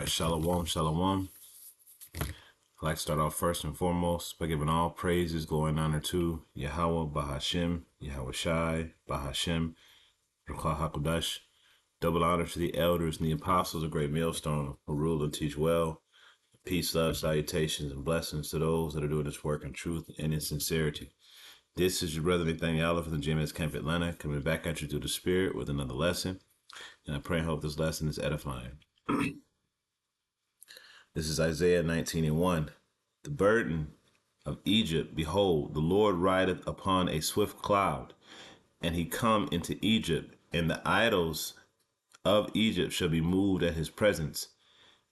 Shalom, shalom. I'd like to start off first and foremost by giving all praises, glory, and honor to Yahweh, Bahashem, Yahweh Shai, Bahashem, Ruach HaKodesh. Double honor to the elders and the apostles of Great Millstone who rule and teach well. Peace, love, salutations, and blessings to those that are doing this work in truth and in sincerity. This is your brother Nathaniel from the GMS Camp Atlanta, coming back at you through the Spirit with another lesson. And I pray and hope this lesson is edifying. This is Isaiah 19:1. The burden of Egypt, behold, the Lord rideth upon a swift cloud, and he come into Egypt, and the idols of Egypt shall be moved at his presence,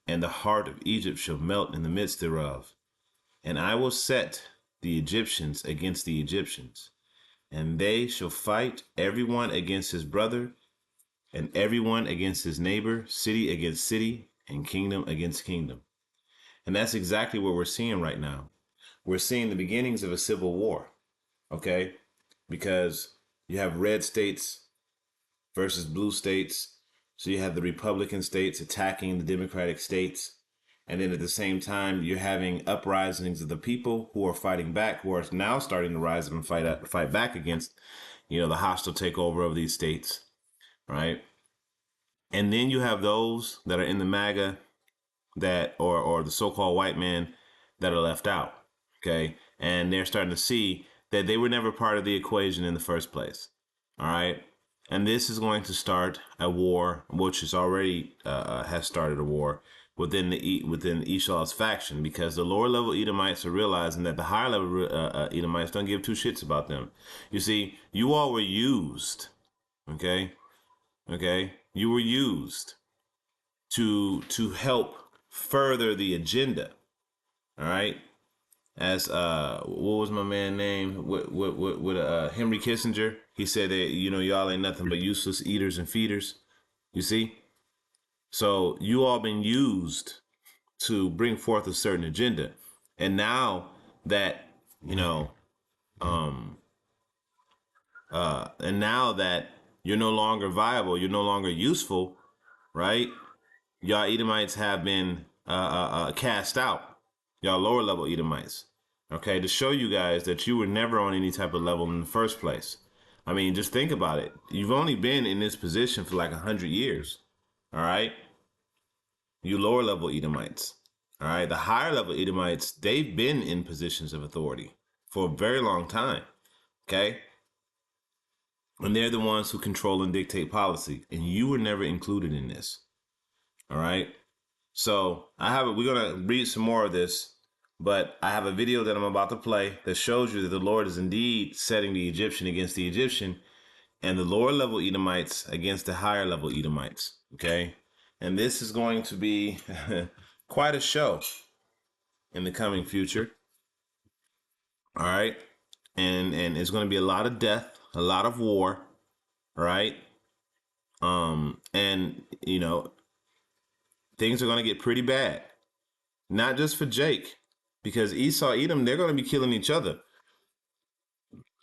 and the heart of Egypt shall melt in the midst thereof. And I will set the Egyptians against the Egyptians, and they shall fight every one against his brother, and every one against his neighbor, city against city, and kingdom against kingdom. And that's exactly what we're seeing right now. We're seeing the beginnings of a civil war, okay? Because you have red states versus blue states. So you have the Republican states attacking the Democratic states. And then at the same time, you're having uprisings of the people who are fighting back, who are now starting to rise up and fight back against, the hostile takeover of these states, right? And then you have those that are in the MAGA that or the so-called white man that are left out, okay? And they're starting to see that they were never part of the equation in the first place, all right? And this is going to start a war, which is already has started a war within Esau's faction, because the lower level Edomites are realizing that the higher level Edomites don't give two shits about them. You see, you all were used, okay? You were used to help further the agenda, all right? As what was my man name? With Henry Kissinger, he said that y'all ain't nothing but useless eaters and feeders. You see, so you all been used to bring forth a certain agenda, and now that and now that you're no longer viable, you're no longer useful, right? Y'all Edomites have been cast out. Y'all lower level Edomites. Okay, to show you guys that you were never on any type of level in the first place. I mean, just think about it. You've only been in this position for like 100 years. All right? You lower level Edomites. All right? The higher level Edomites, they've been in positions of authority for a very long time. Okay? And they're the ones who control and dictate policy. And you were never included in this. All right? So we're going to read some more of this, but I have a video that I'm about to play that shows you that the Lord is indeed setting the Egyptian against the Egyptian and the lower level Edomites against the higher level Edomites. Okay. And this is going to be quite a show in the coming future. All right. And it's going to be a lot of death, a lot of war. Right. And things are going to get pretty bad. Not just for Jake, because Esau, Edom, they're going to be killing each other.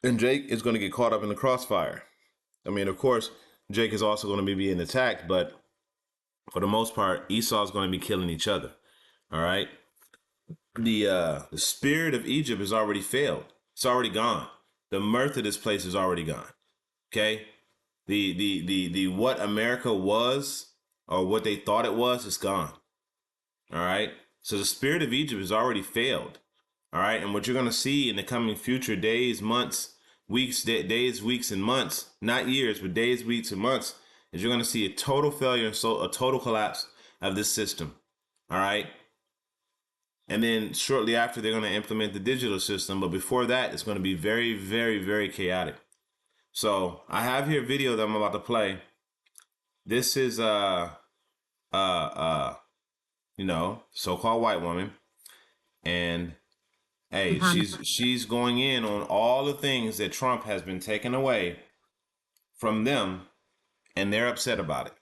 And Jake is going to get caught up in the crossfire. I mean, of course, Jake is also going to be being attacked, but for the most part, Esau is going to be killing each other. All right. The spirit of Egypt has already failed. It's already gone. The mirth of this place is already gone. Okay. The what America was, or what they thought it was, is gone. All right. So the spirit of Egypt has already failed. All right. And what you're going to see in the coming future days, months, weeks, days, weeks, and months, not years, but days, weeks, and months, is you're going to see a total failure and a total collapse of this system. All right. And then shortly after, they're going to implement the digital system. But before that, it's going to be very, very, very chaotic. So I have here a video that I'm about to play. This is so-called white woman, and hey, she's going in on all the things that Trump has been taking away from them, and they're upset about it.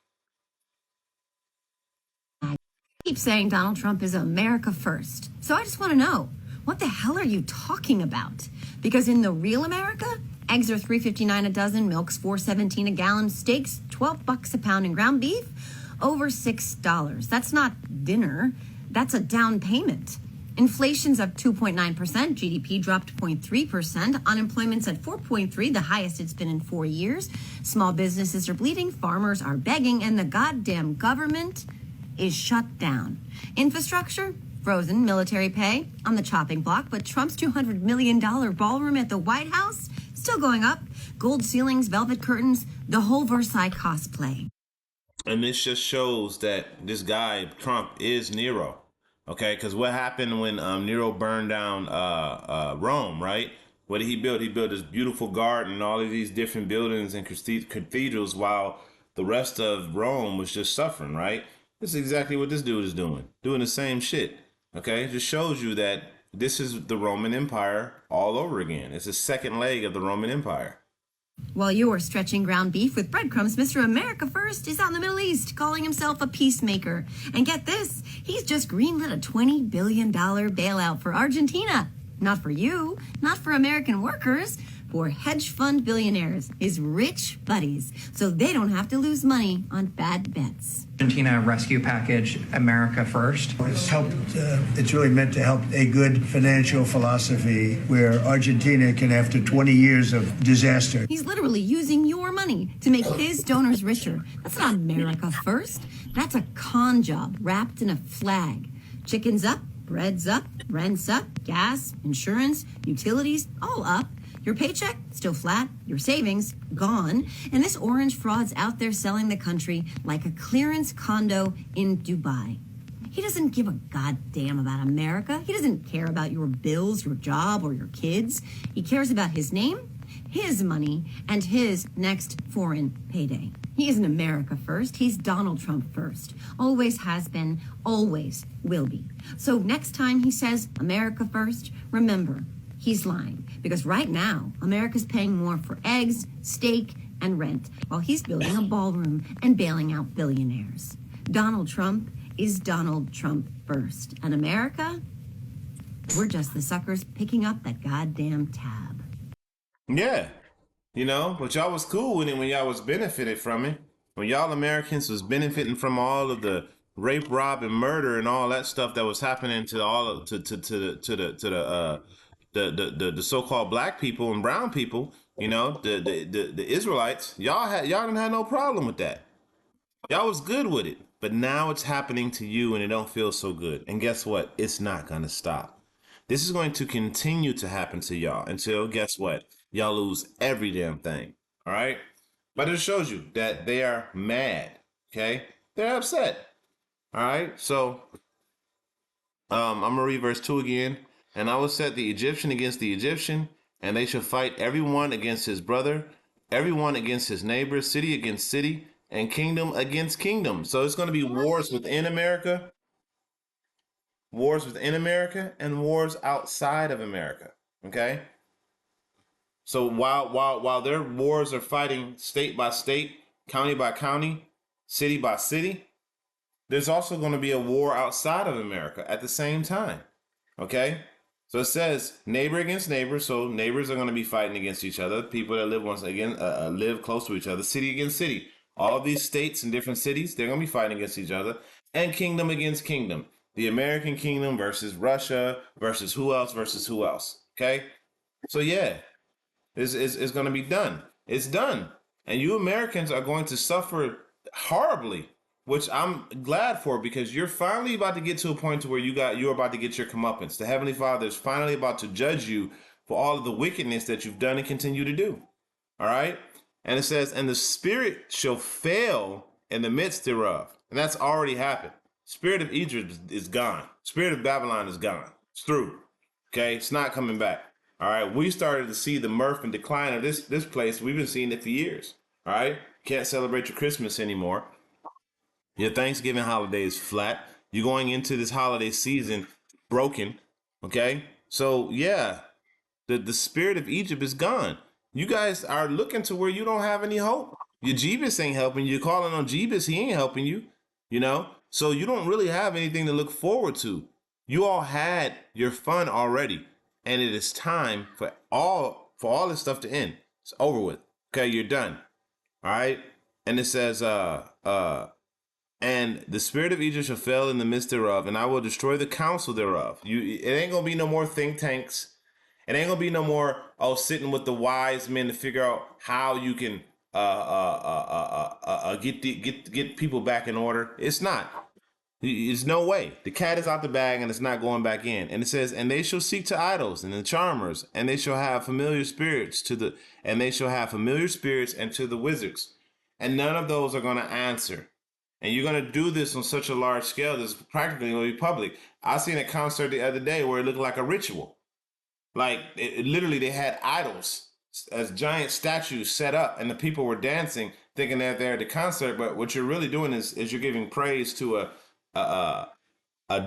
Keep saying Donald Trump is America first. So I just want to know, what the hell are you talking about? Because in the real America, eggs are $3.59 a dozen, milk's $4.17 a gallon, steaks $12 a pound, and ground beef, over $6. That's not dinner. That's a down payment. Inflation's up 2.9%. GDP dropped 0.3%. Unemployment's at 4.3%, the highest it's been in 4 years. Small businesses are bleeding. Farmers are begging. And the goddamn government is shut down. Infrastructure? Frozen. Military pay on the chopping block. But Trump's $200 million ballroom at the White House still going up. Gold ceilings, velvet curtains, the whole Versailles cosplay. And this just shows that this guy, Trump, is Nero. Okay, because what happened when Nero burned down Rome, right? What did he build? He built this beautiful garden and all of these different buildings and cathedrals while the rest of Rome was just suffering, right? This is exactly what this dude is doing the same shit. Okay, it just shows you that this is the Roman Empire all over again. It's the second leg of the Roman Empire. While you're stretching ground beef with breadcrumbs, Mr. America First is out in the Middle East calling himself a peacemaker. And get this, he's just greenlit a $20 billion bailout for Argentina. Not for you, not for American workers, for hedge fund billionaires, his rich buddies, so they don't have to lose money on bad bets. Argentina rescue package, America First. It's really meant to help a good financial philosophy where Argentina can, after 20 years of disaster. He's literally using your money to make his donors richer. That's not America First. That's a con job wrapped in a flag. Chicken's up, bread's up, rent's up, gas, insurance, utilities, all up. Your paycheck, still flat. Your savings, gone. And this orange fraud's out there selling the country like a clearance condo in Dubai. He doesn't give a goddamn about America. He doesn't care about your bills, your job, or your kids. He cares about his name, his money, and his next foreign payday. He isn't America First. He's Donald Trump first. Always has been, always will be. So next time he says America First, remember, he's lying. Because right now, America's paying more for eggs, steak, and rent, while he's building a ballroom and bailing out billionaires. Donald Trump is Donald Trump first. And America, we're just the suckers picking up that goddamn tab. Yeah, but y'all was cool with it when y'all was benefited from it. When y'all Americans was benefiting from all of the rape, rob, and murder and all that stuff that was happening to all of, the so-called black people and brown people, the Israelites, y'all didn't have no problem with that. Y'all was good with it. But now it's happening to you and it don't feel so good. And guess what? It's not going to stop. This is going to continue to happen to y'all until, guess what? Y'all lose every damn thing. All right? But it shows you that they are mad. Okay? They're upset. All right? So, I'm going to read verse 2 again. And I will set the Egyptian against the Egyptian, and they shall fight everyone against his brother, everyone against his neighbor, city against city, and kingdom against kingdom. So it's going to be wars within America, and wars outside of America. Okay? So while their wars are fighting state by state, county by county, city by city, there's also going to be a war outside of America at the same time. Okay? So it says neighbor against neighbor. So neighbors are going to be fighting against each other. People that live live close to each other. City against city. All of these states and different cities, they're going to be fighting against each other. And kingdom against kingdom. The American kingdom versus Russia versus who else. Okay? So yeah, it's going to be done. It's done. And you Americans are going to suffer horribly, which I'm glad for, because you're finally about to get to a point to where you're about to get your comeuppance. The Heavenly Father is finally about to judge you for all of the wickedness that you've done and continue to do. All right? And it says, and the spirit shall fail in the midst thereof. And that's already happened. Spirit of Egypt is gone. Spirit of Babylon is gone. It's through. Okay? It's not coming back. All right? We started to see the mirth and decline of this place. We've been seeing it for years. All right? Can't celebrate your Christmas anymore. Your Thanksgiving holiday is flat. You're going into this holiday season broken. Okay? So, yeah, the spirit of Egypt is gone. You guys are looking to where you don't have any hope. Your Jeebus ain't helping you. You're calling on Jeebus. He ain't helping you. So you don't really have anything to look forward to. You all had your fun already. And it is time for all this stuff to end. It's over with. Okay? You're done. All right? And it says, And the spirit of Egypt shall fail in the midst thereof, and I will destroy the counsel thereof. It ain't gonna be no more think tanks. It ain't gonna be no more sitting with the wise men to figure out how you can get people back in order. It's not. There's no way. The cat is out the bag and it's not going back in. And it says, and they shall seek to idols and the charmers, and they shall have familiar spirits and they shall have familiar spirits and to the wizards, and none of those are going to answer. And you're going to do this on such a large scale that's practically going to be public. I seen a concert the other day where it looked like a ritual. Like literally, they had idols as giant statues set up, and the people were dancing, thinking that they're at the concert. But what you're really doing is you're giving praise to a, a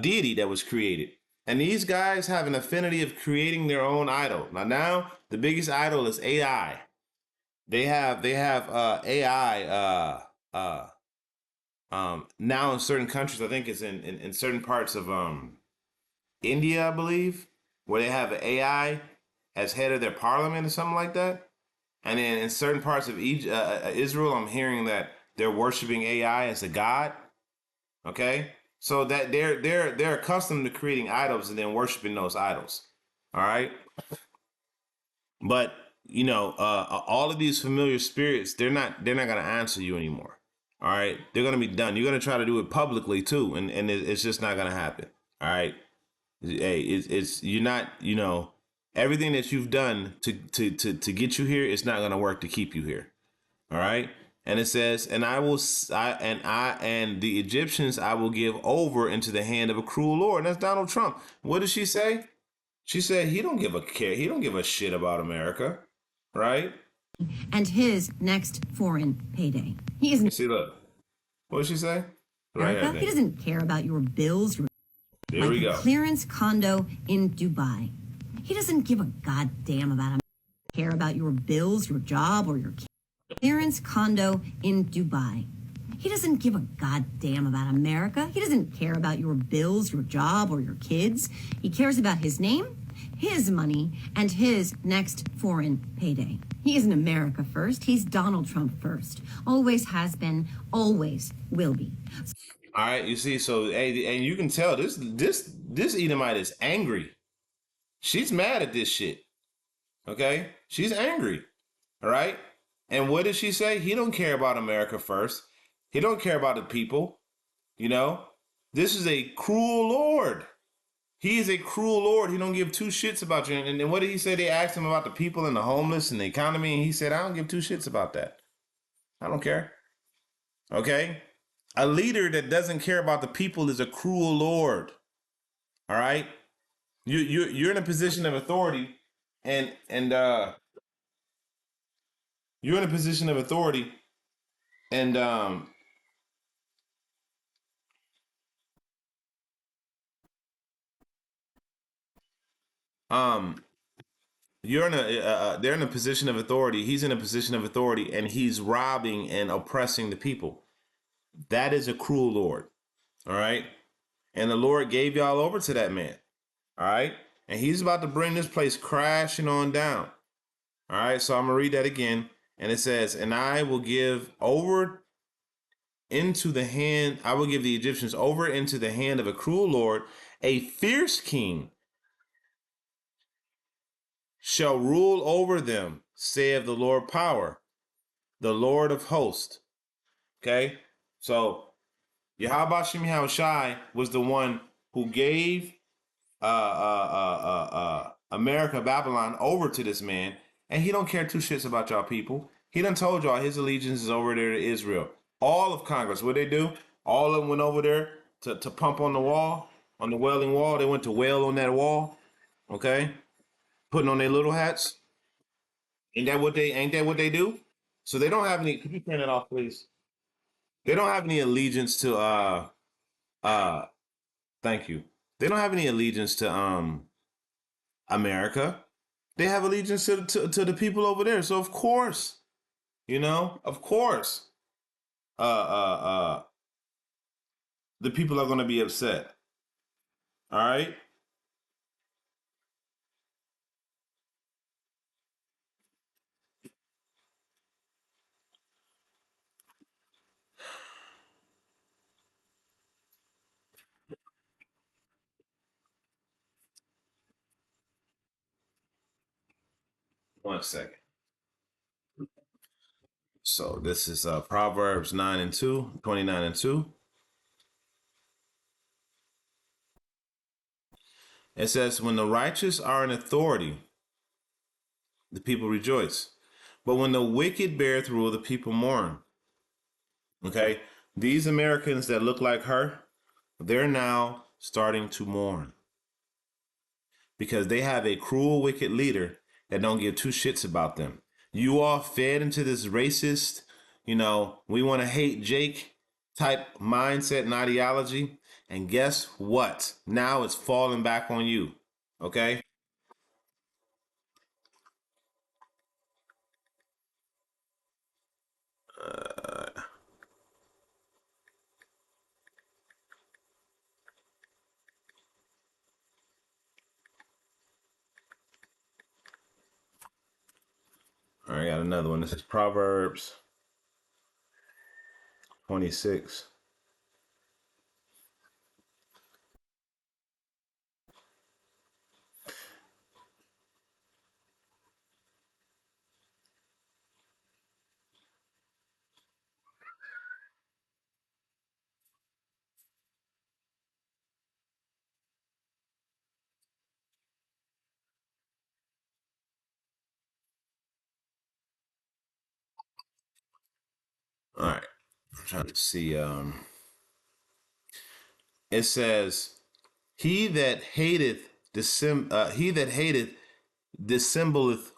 deity that was created. And these guys have an affinity of creating their own idol. Now the biggest idol is AI. They have AI now in certain countries. I think it's in certain parts of India, I believe, where they have an AI as head of their parliament or something like that. And then in certain parts of Israel, I'm hearing that they're worshiping AI as a god. Okay, so that they're accustomed to creating idols and then worshiping those idols. All right, but all of these familiar spirits, they're not gonna answer you anymore. All right, they're gonna be done. You're gonna try to do it publicly too, and it's just not gonna happen. All right, hey, it's you're not everything that you've done to get you here, it's not gonna work to keep you here. All right. And it says, and and the Egyptians I will give over into the hand of a cruel Lord. And that's Donald Trump. What did she say? She said he don't give a care. He don't give a shit about America. Right? And his next foreign payday. He isn't See, look. What did she say? Right America. He here. doesn't care about your bills, There like we a go. clearance condo in Dubai. He doesn't give a goddamn about him. Care about your bills, your job, or your clearance condo in Dubai. He doesn't give a goddamn about America. He doesn't care about your bills, your job, or your kids. He cares about his name, his money, and his next foreign payday. He isn't America first. He's Donald Trump first. Always has been, always will be. All right. You see, so hey, and you can tell this Edomite is angry. She's mad at this shit. Okay, she's angry. All right. And what did she say? He don't care about America first. He don't care about the people. You know, this is a cruel Lord. He is a cruel Lord. He don't give two shits about you. And then what did he say? They asked him about the people and the homeless and the economy, and he said, "I don't give two shits about that. I don't care." Okay, a leader that doesn't care about the people is a cruel Lord. All right, you're in a position of authority, and you're in a position of authority, and um you're in a they're in a position of authority. He's in a position of authority, and he's robbing and oppressing the people. That is a cruel Lord. All right, and the Lord gave y'all over to that man. All right, and he's about to bring this place crashing on down. All right, so I'm gonna read that again, and it says, "And I will give over into the hand. I will give the Egyptians over into the hand of a cruel Lord, a fierce king." Shall rule over them, saith the Lord power, the Lord of hosts. Okay? So Yahweh Shem Shai was the one who gave America, Babylon, over to this man, and he don't care two shits about y'all people. He done told y'all his allegiance is over there to Israel. All of Congress, what they do? All of them went over there to pump on the wall, on the wailing wall. They went to wail on that wall, okay? Putting on their little hats. Ain't that what they do? So they don't have any. Could you turn it off, please? They don't have any allegiance to uh thank you. They don't have any allegiance to America. They have allegiance to the people over there. So of course, of course, uh uh uh the people are gonna be upset. All right. 1 second. So this is Proverbs 9 and 2, 29 and 2. It says, when the righteous are in authority, the people rejoice. But when the wicked beareth rule, the people mourn. Okay? These Americans that look like her, they're now starting to mourn because they have a cruel, wicked leader that don't give two shits about them. You all fed into this racist, we want to hate Jake type mindset and ideology. And guess what? Now it's falling back on you. Okay? All right, I got another one. This is Proverbs 26. All right. I'm trying to see. It says, He that hateth dissembleth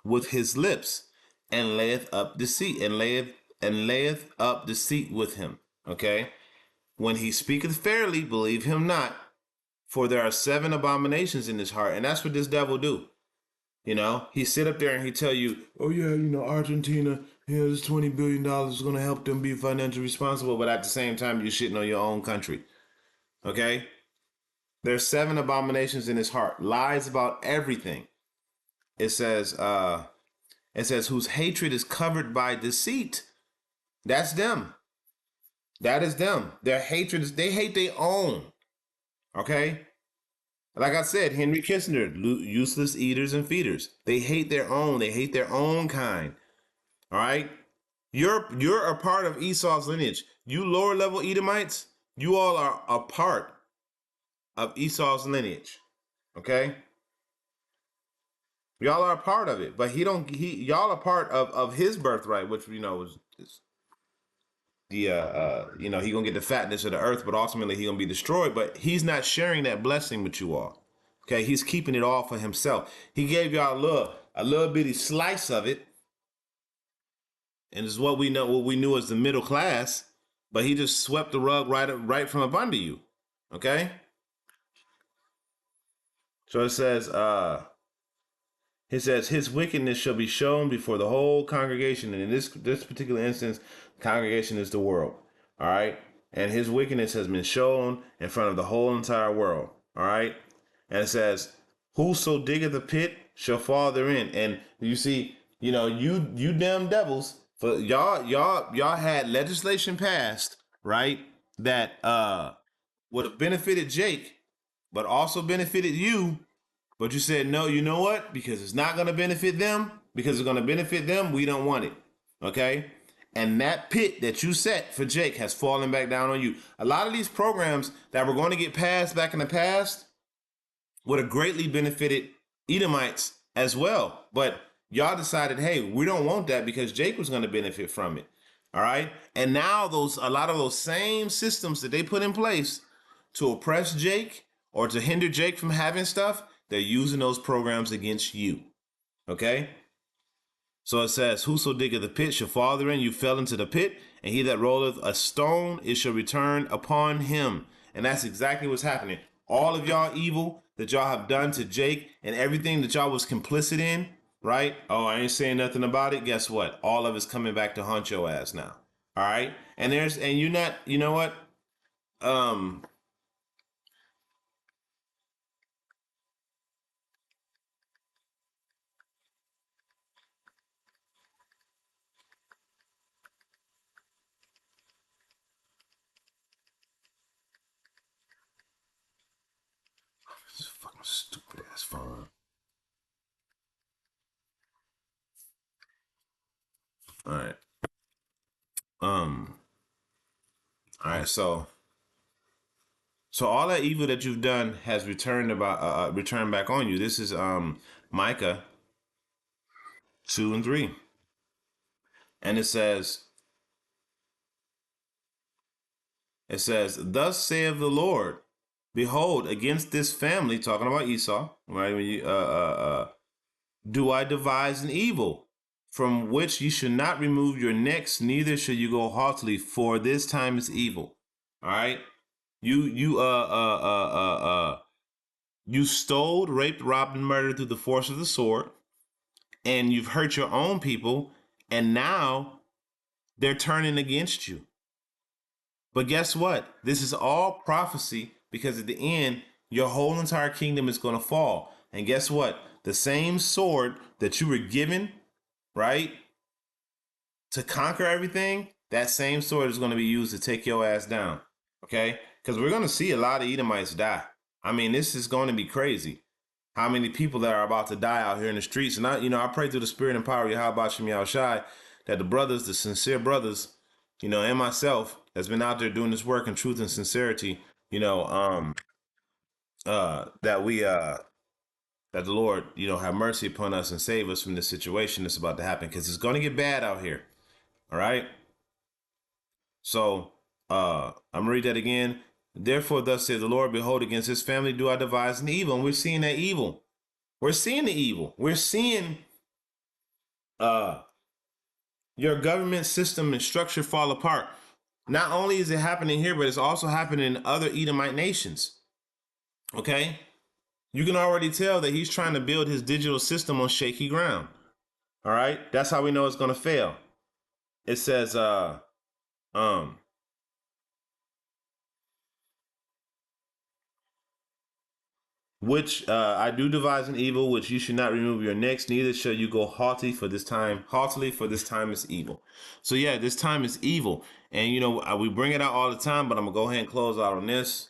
with his lips, and layeth up deceit, and layeth up deceit with him. Okay? When he speaketh fairly, believe him not, for there are 7 abominations in his heart. And that's what this devil do. He sit up there and he tell you, oh yeah, Argentina, this $20 billion is going to help them be financially responsible. But at the same time, you're shitting on your own country. Okay? There's 7 abominations in his heart. Lies about everything. It says, whose hatred is covered by deceit. That's them. That is them. Their hatred is, they hate their own. Okay? Like I said, Henry Kissinger, useless eaters and feeders. They hate their own. They hate their own kind. All right? You're a part of Esau's lineage. You lower level Edomites, you all are a part of Esau's lineage. Okay? Y'all are a part of it, but y'all are part of his birthright, which is the he gonna get the fatness of the earth, but ultimately he gonna be destroyed. But he's not sharing that blessing with you all. Okay, he's keeping it all for himself. He gave y'all a little bitty slice of it, and it's what we knew as the middle class. But he just swept the rug right from up under you. Okay, so it says, his wickedness shall be shown before the whole congregation. And in this particular instance, the congregation is the world. All right. And his wickedness has been shown in front of the whole entire world. All right. And it says, whoso diggeth a pit shall fall therein. And you see, you damn devils, for y'all had legislation passed, right? That would have benefited Jake, but also benefited you. But you said, no, you know what? Because it's not going to benefit them, because it's going to benefit them, we don't want it. Okay? And that pit that you set for Jake has fallen back down on you. A lot of these programs that were going to get passed back in the past would have greatly benefited Edomites as well. But y'all decided, hey, we don't want that because Jake was going to benefit from it. All right? And now a lot of those same systems that they put in place to oppress Jake or to hinder Jake from having stuff, they're using those programs against you. Okay? So it says, whoso diggeth the pit shall fall therein. You fell into the pit, and he that rolleth a stone, it shall return upon him. And that's exactly what's happening. All of y'all evil that y'all have done to Jake and everything that y'all was complicit in, right? Oh, I ain't saying nothing about it. Guess what? All of it's coming back to haunt your ass now. All right? And you're not, you know what? This fucking stupid ass phone. right, so all that evil that you've done has returned back on you. This is Micah 2:3, and it says, "Thus saith the Lord, behold, against this family," talking about Esau, right? When you do I devise an evil from which you should not remove your necks, neither should you go haughtily, for this time is evil. All right, you stole, raped, robbed, and murdered through the force of the sword, and you've hurt your own people, and now they're turning against you. But guess what? This is all prophecy, because at the end, your whole entire kingdom is going to fall. And guess what? The same sword that you were given, right, to conquer everything, that same sword is going to be used to take your ass down. Okay? Because we're going to see a lot of Edomites die. I mean, this is going to be crazy. How many people that are about to die out here in the streets. And I pray through the spirit and power of Yahweh Shem Yahushai that the brothers, the sincere brothers, and myself that's been out there doing this work in truth and sincerity, that we that the Lord, have mercy upon us and save us from this situation that's about to happen, because it's going to get bad out here. All right. So I'm gonna read that again. Therefore, thus saith the Lord, behold, against this family do I devise an evil. And we're seeing that evil. We're seeing the evil. We're seeing your government system and structure fall apart. Not only is it happening here, but it's also happening in other Edomite nations. Okay? You can already tell that he's trying to build his digital system on shaky ground. All right? That's how we know it's going to fail. It says, which I do devise an evil, which you should not remove your necks, neither shall you go haughtily, for this time is evil. So yeah, this time is evil. And we bring it out all the time, but I'm gonna go ahead and close out on this.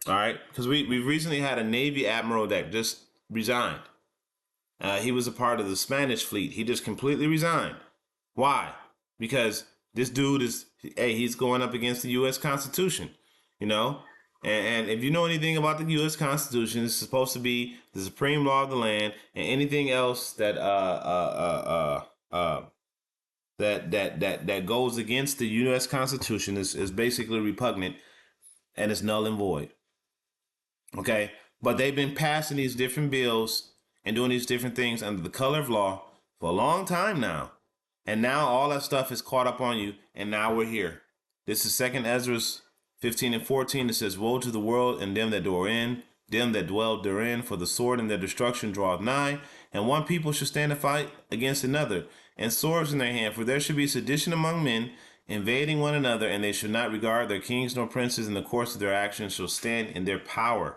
All right, because we've recently had a Navy admiral that just resigned. He was a part of the Spanish fleet. He just completely resigned. Why? Because this dude he's going up against the U.S. Constitution, you know? And if you know anything about the U.S. Constitution, it's supposed to be the supreme law of the land, and anything else that goes against the U.S. Constitution is basically repugnant and it's null and void. Okay, but they've been passing these different bills and doing these different things under the color of law for a long time now. And now all that stuff is caught up on you, and now we're here. This is 2nd Ezra 15 and 14. It says, woe to the world and them that dwell therein, for the sword and their destruction draweth nigh, and one people shall stand and fight against another, and swords in their hand, for there should be sedition among men, invading one another, and they should not regard their kings nor princes, in the course of their actions shall stand in their power.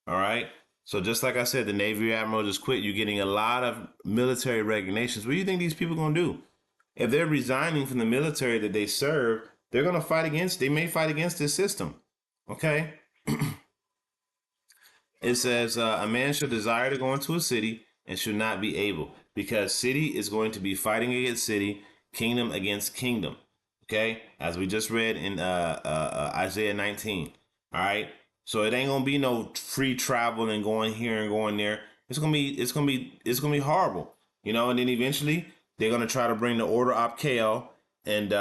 All right. So just like I said, the Navy admiral just quit. You're getting a lot of military resignations. What do you think these people are going to do? If they're resigning from the military that they serve, they may fight against this system. Okay. It says, a man shall desire to go into a city and should not be able, because city is going to be fighting against city, kingdom against kingdom. Okay. As we just read in Isaiah 19. All right. So it ain't gonna be no free travel and going here and going there. It's gonna be horrible, And then eventually they're gonna try to bring the order op KL and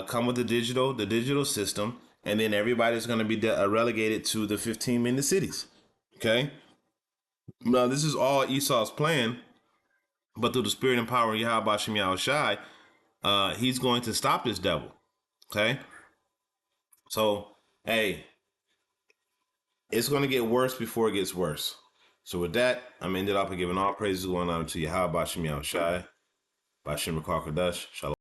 come with the digital system, and then everybody's gonna be relegated to the 15-minute cities. Okay. Now this is all Esau's plan, but through the spirit and power of Yahweh Shem Yahushai, he's going to stop this devil. Okay. So hey. It's going to get worse before it gets worse. So with that, I'm ended up giving all praises going on to Yahweh Shem Yahushai, Bashem Rakar Kodesh, Shalom.